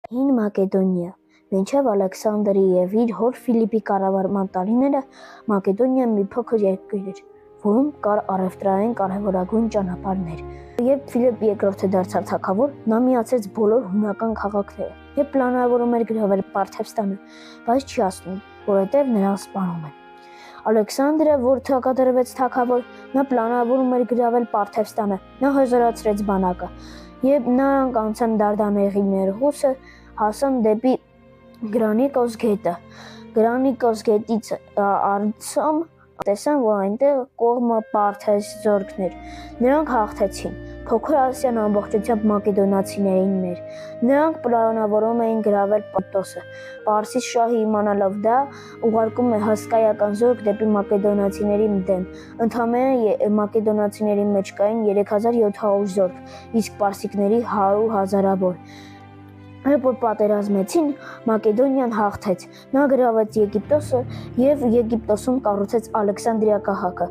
Հին Մակեդոնիա մինչև Ալեքսանդրի և իր հոր Ֆիլիպի կառավարման տարիները Մակեդոնիան մի փոքր երկիր էր, որում կար առևտրային կարևորագույն ճանապարհներ։ Երբ Ֆիլիպ II դարձավ թագավոր, նա միացրեց բոլոր հունական քաղաքները և պլանավորում էր գրավել Պարթևստանը, բայց չի ասում, որովհետև նրան սպանում են։ Ալեքսանդրը, որ թագադրվեց թագավոր, նա պլանավորում էր գրավել Պարթևստանը, նա հզորացրեց բանակը, և նրանք անցան Դարդանեղի նեղուցը, հասան դեպի Գրանիկոս գետը։ Գրանիկոս գետից անցում տեսան, որ այնտեղ կողմը Պարթես զորքն էր։ Նրանք հաղթեցին։ Փոքր Ասիան ամբողջությամբ մակեդոնացիներինն էր։ Նրանք պլանավորում էին գրավել Պոնտոսը։ Պարսից շահը իմանալով դա, ուղարկում է հսկայական զորք դեպի մակեդոնացիների դեմ։ Ընդամենը մակեդոնացիների մեջ կային 3700 զորք, իսկ պարսիկների 100 հազարավոր։ Երբ որ պատերազմեցին, Մակեդոնիան հաղթեց։ Նա գրավեց Եգիպտոսը և Եգիպտոսում կառուցեց Ալեքսանդրիա քաղաքը։